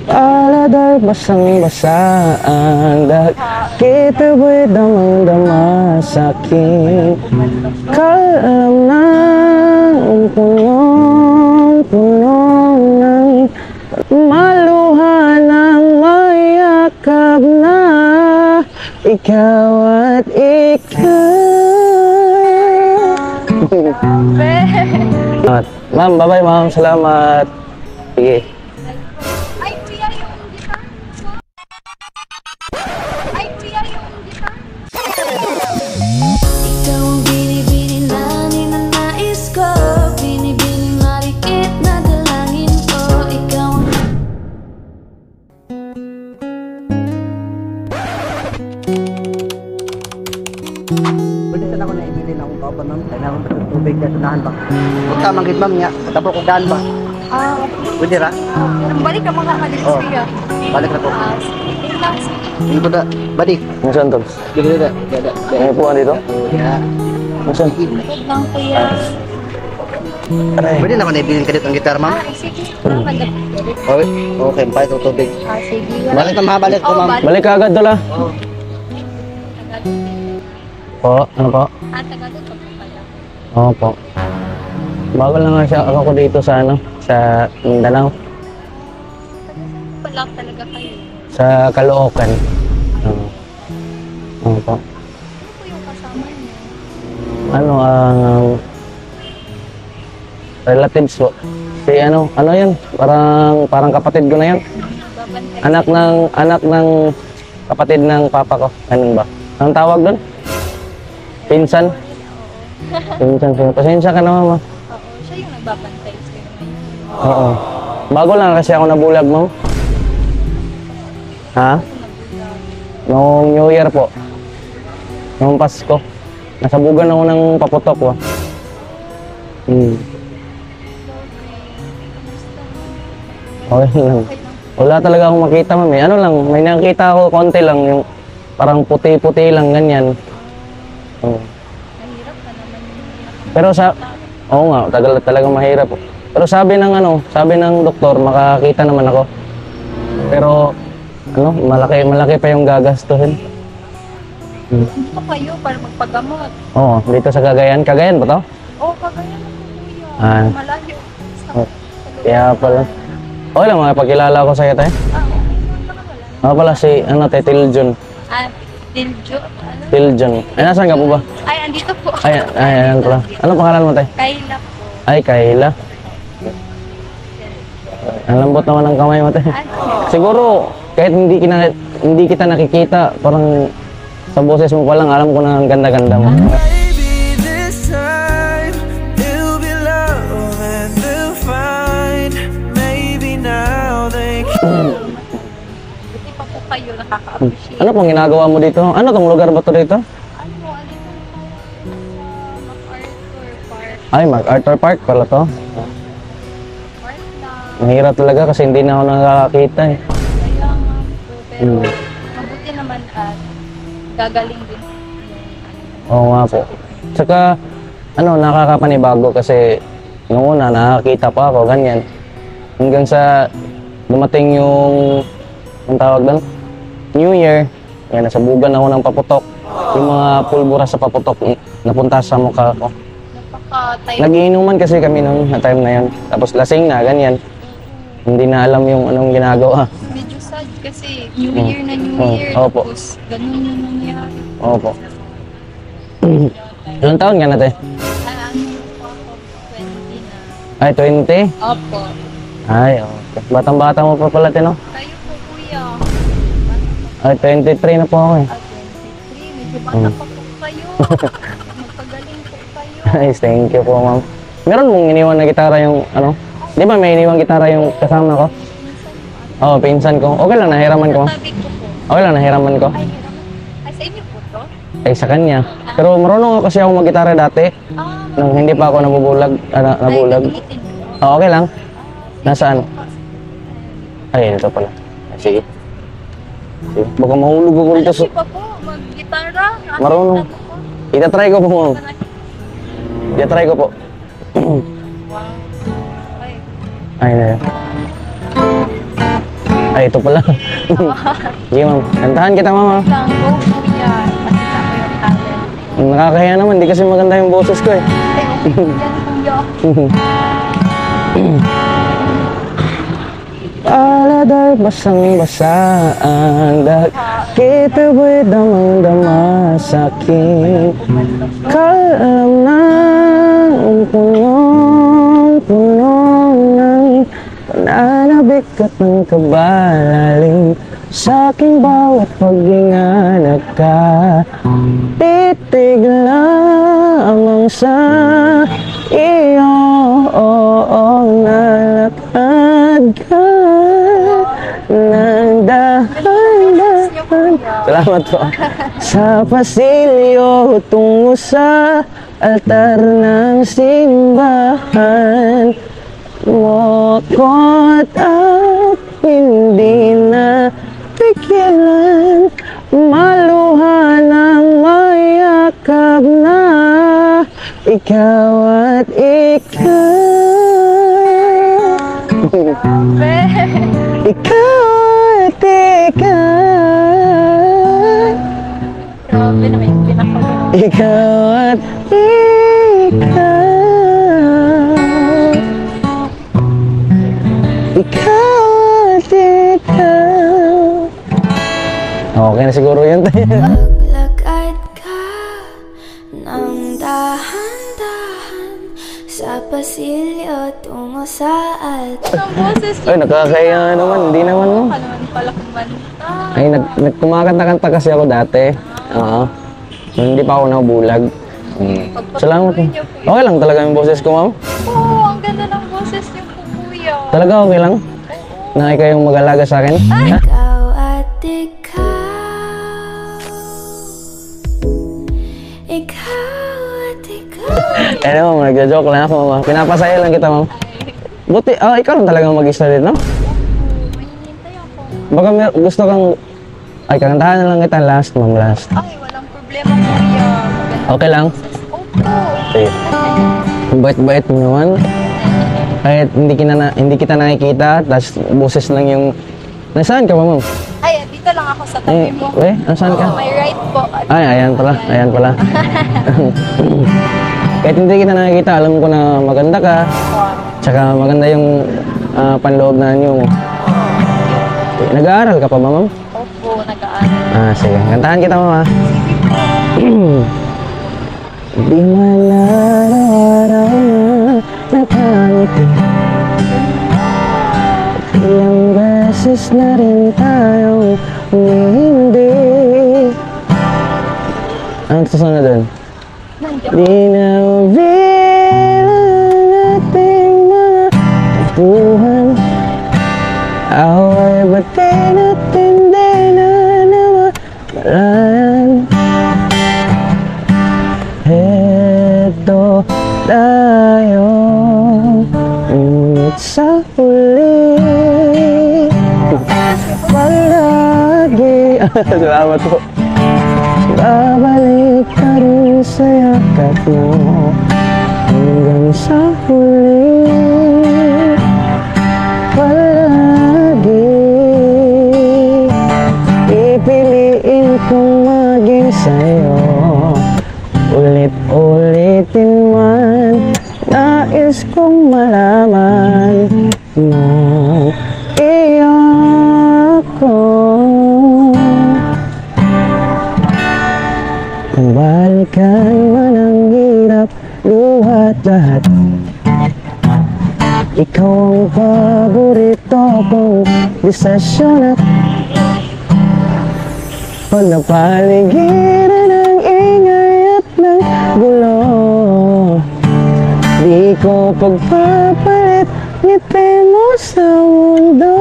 Aladay basang-basaan dahil kita mo'y damang-dama sa'king kalamnan punong-punong ng maluha ng mayakap na ikaw at ikaw. Ma'am, bye-bye ma'am. Salamat. Sige. Ay, kuya, yung guitar. Ay, kuya, yung guitar. Ikaw ang binibining langit na nais ko, binibining marikit na dalangin ko. Ikaw ang Pwede sana ako naibili na akong kauban, ma'am. Kailangan ba ng tubig na tunahan ba? Huwag ka manggit, ma'am, niya. Matapos ko gaan ba? Pwede ra? Balik ka mga kalis, Oo. kuya. Balik na po. Sige lang. Hindi ko na. Balik. Ang saan, Togs? Dito na. May upuan dito? Ya. Ang saan? Huwag lang, kuya. Aray. Pwede na ako naibili ka dito ang gitar, ma'am. Sige. Balik. Okay. Okay, pahit ang tubig. Sige. Balik na, ma'am. Balik ko, ma'am. Balik ka agad, Dola. Oo. Po, ano po? Tagalog pa pala. Oo po. Bago lang nga siya ako dito sa ano, sa Mindanao, Wala talaga kayo. sa Caloocan. Oo. Oo po. Ano po yung kasama niyo? Ano, relatives po. Si ano yan? Parang kapatid ko na yan. Babantay. Anak ng kapatid ng papa ko. Ganun ba? Anong tawag doon? Pinsan? Pinsan ko. Pasensya ka na, mama. Oo, siya yung nagbabantay sa'yo ngayon. Oo. Bago lang kasi ako nabulag, ma'am. Ha? Noong New Year po. Noong Pasko. Nasabugan ako ng paputok ko. Okay lang. Wala talaga akong makita, ma'am. Ano lang, may nakita ako konti lang. Yung parang puti-puti lang, ganyan. Oo. Mahirap ka naman yung Pero oo nga, talagang mahirap. Pero sabi ng doktor, makakita naman ako. Pero, malaki pa yung gagastuhin. Dito kayo para magpagamot. Oo, dito sa Cagayan. Cagayan ba to? Oo, kagaya na po, kuya. Ah. Malayo. Oh, kaya pala. Okay lang, makipagkilala ko sa'yo tayo. Okay. Wala. Ako pala si, Tiljon. Diljo. Tiljon. Ay, nasaan ka po ba? Ay, andito po. Ayan pala. Ano pangalan mo tayo? Kayla po. Ay, Kayla. Ang lambot naman ng kamay mo tayo. Siguro, kahit hindi kita nakikita, parang sa boses mo pa lang, alam ko na ang ganda-ganda mo. Maybe this time it'll be love and they'll find. Maybe now they can. Buti pa po kayo nakaka-appreciate. Ano pong ginagawa mo dito? Ano tong lugar ba to dito? Ano, alito po sa MacArthur Park. Ay, MacArthur Park pala to. Park lang. Mahirap talaga kasi hindi na ako nakakakita eh. Kaya nga po. Pero mabuti naman at gagaling din. Oo nga po. Tsaka, nakakapanibago kasi noong una nakakita pa ako, ganyan. Hanggang sa dumating ang tawag doon, New Year, yan, nasabugan ako ng paputok. Yung mga pulbura sa paputok, napunta sa mukha ko. Napaka-tayo. Nagiinuman kasi kami noong time na yun. Tapos lasing na, ganyan. Hindi na alam yung anong ginagawa. Medyo sad kasi New Year na New Year. Opo. Tapos ganun yung nangyari. Opo. Ilang taon ka na, te? Ano po ako, 20 na. Ay, 20? Opo. Ay, okay. Batang-bata mo pa pala, te, no? Kayo po, kuya. Ay, 23 na po ako eh. 23. Medyo bata pa po kayo. Magpagaling po kayo. Ay, thank you po, ma'am. Meron mong iniwan na gitara yung, di ba may iniwan gitara yung kasama ko? Oo, pinsan ko. Okay lang, nahiraman ko. Tabi ko po. Okay lang, nahiraman ko. Ay, hiraman. Ay, sa inyo po to? Ay, sa kanya. Pero marunong kasi ako mag-gitara dati. Nung hindi pa ako nabubulag. Nabulag. Ay, gamitin mo. Okay lang. Nasaan? Ay, ito pala. Ay, sige. Sige. Baka mahulog ako Alam dito. niyo pa po, mag-gitara. Marunong. Itatry ko po, ma'am. Itatry ko po. Wow. Okay. Ay, na. Ay, ito pala. Sige, ma'am. Kantahan kita, mama. Lang, go kuya. Makita ko yung talent. Nakakahiya naman. Di kasi maganda yung boses ko eh. Ay, okay yan kuya. Aladar basang-basa ang dagat. Kita ba'y damang-dama sa akin? Kalam ng punong-punong ng pananabik at ng kabalaling sa aking bawat paghinga nagkatitig lamang sa iyo. Nalakad ka ng dahan-dahan. Salamat po. Sa pasilyo tungo sa altar ng simbahan mo ko't at hindi na pigilan maluha ng mayakap na ikaw at ikaw. Ikaw at ikaw. Grabe na may pinakagawa. Ikaw at ikaw. Ikaw at ikaw. Okay na siguro yun tayo. Maglakad ka ng dahan-dahan sa pasilyo tungo sa altar. Ang boses Ay, nakakaya naman. Hindi naman mo. ka naman pala kumanta. Ay, kumakanta-kanta kasi ako dati. Oo. Hindi pa ako nabulag. Salamat po. Okay lang talaga yung boses ko, ma'am. Oo, ang ganda ng boses niyo po kuya. Talaga okay lang? Na ikaw yung mag-alaga sa akin? Ha? Ikaw at ikaw. Ikaw at ikaw. Eh naman, nagja-joke lang ako, ma'am. Pinapasaya lang kita, ma'am. Buti, ikaw lang talaga mag-isa rin, no? May hinihintay ako. Baka gusto kang... Ay, kakantahan na lang kita last, ma'am, last. Ay, walang problema kuya. Maganda Okay lang? boses. Opo. Sige. Ang bait-bait mo naman. Kahit hindi kita nakikita, tapos boses lang yung... Nasaan ka ba, ma'am? Ay, dito lang ako sa tabi mo. Nasaan ka? May right po. Ay, ayan pala, ayan pala. Kahit hindi kita nakikita, alam ko na maganda ka. Tsaka maganda yung panloob na niyo mo. Nag-aaral ka pa ba, ma'am? Opo, nag-aaral. Sige. Kantahan kita, ma'am. Di man araw-araw na nakangiti. Ilang beses na rin tayong hindi. Anong susunod doon? Nandiyan. Di na mabilang ating mga tuhan. Away batin at hindi na namamalayan. Heto tayo, ngunit sa huli palagi. Salamat po. Babalik ka rin sa yakap mo hanggang sa huli. Palagi pipiliin kong maging sa'yo. Ulit-ulitin man, nais kong malaman mo iyo ako. Kung balikan man ang hirap, luhat lahat, ikaw ang paborito kong desisyon at pag napaligiran ng ingay at ng gulo, di ko pagpapalit ngiti mo sa mundo.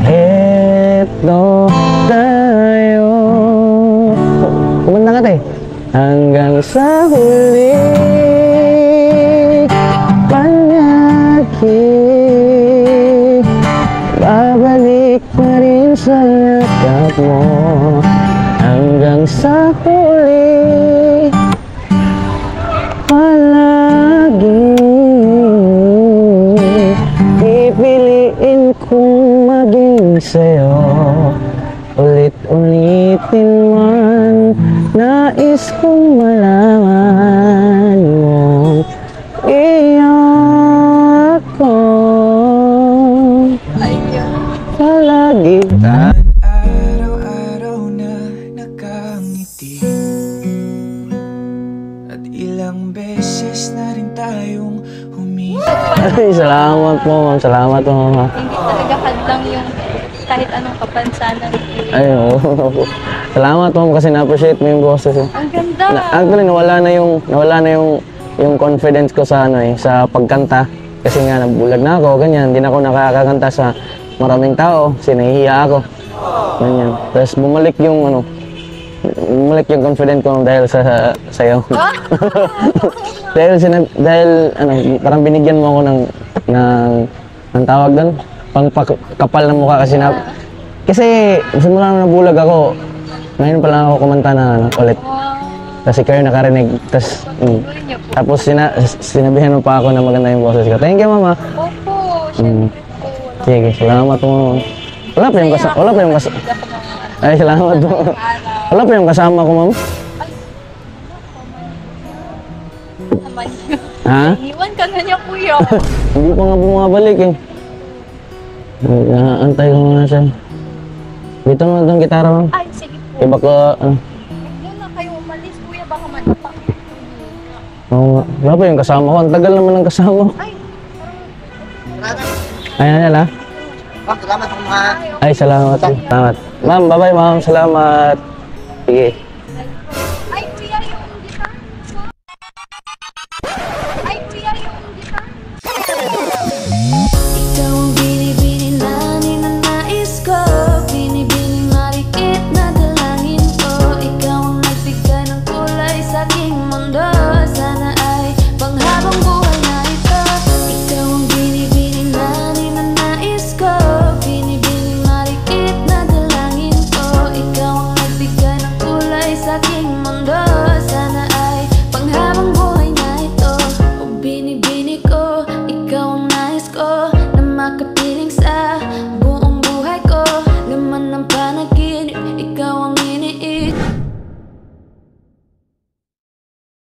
Eto tayo. Kumanda ka tayo. Hanggang sa huli. Palagi babalik pa rin sa yakap mo hanggang sa huli. Palagi pipili sa'yo. Ulit-ulitin man, nais kong malaman mo. Iyo ako palagi. Araw-araw na nakangiti, at ilang beses na rin tayong humingi. Ay, salamat po, ma'am. Salamat po, ma'am. Hindi talaga hadlang yung kahit anong kapansanan. Ay, oo. Salamat, ma'am, kasi na-appreciate mo yung boses. Ang ganda! Actually, nawala na yung confidence ko sa sa pagkanta. Kasi nga nabulag na ako, ganyan. Hindi na ako nakakakanta sa maraming tao, sinahihiya ako. Ganyan. Tapos bumalik yung confidence ko dahil sa sayo. dahil parang binigyan mo ako ng tawag doon, pangkapal ng mukha kasi simula nung nabulag ako, ngayon pa lang ako kumanta na ulit. Kasi kayo nakarinig. Tapos sinabihan mo pa ako na maganda yung boses ko. Thank you, mama. Opo, syempre po. Sige, salamat po. Wala pa yung kasama. Ay, salamat po. Wala pa yung kasama ko, ma'am. Naman yun. Ha? Iwan ka na niya, kuya. Hindi pa nga bumabalik eh. Antay ko muna siya. Dito na itong gitara, ma'am. Ay, sige po. Eh, baka, Yun na kayo umalis, kuya. Baka matapak. oo nga. Wala pa yung kasama ko. Ang tagal naman ng kasama ko. Ay, Ayan, ala. Ma'am, salamat po mga... Ay, salamat. Salamat. Ma'am, bye-bye, ma'am. Salamat. Sige. ay, kuya, yung gitar. Ay, kuya, yung gitar. Ikaw ang binibining langit na nais ko, binibining marikit na dalangin ko. Ikaw ang nagbigay ng kulay sa aking mundo, sana ay panghabang buhay na ito. Ikaw ang binibining langit na nais ko, binibining marikit na dalangin ko. Ikaw ang nagbigay ng kulay sa aking mundo, sana ay panghabang buhay na ito. O binibini ko, ikaw ang nais ko na makapiling sa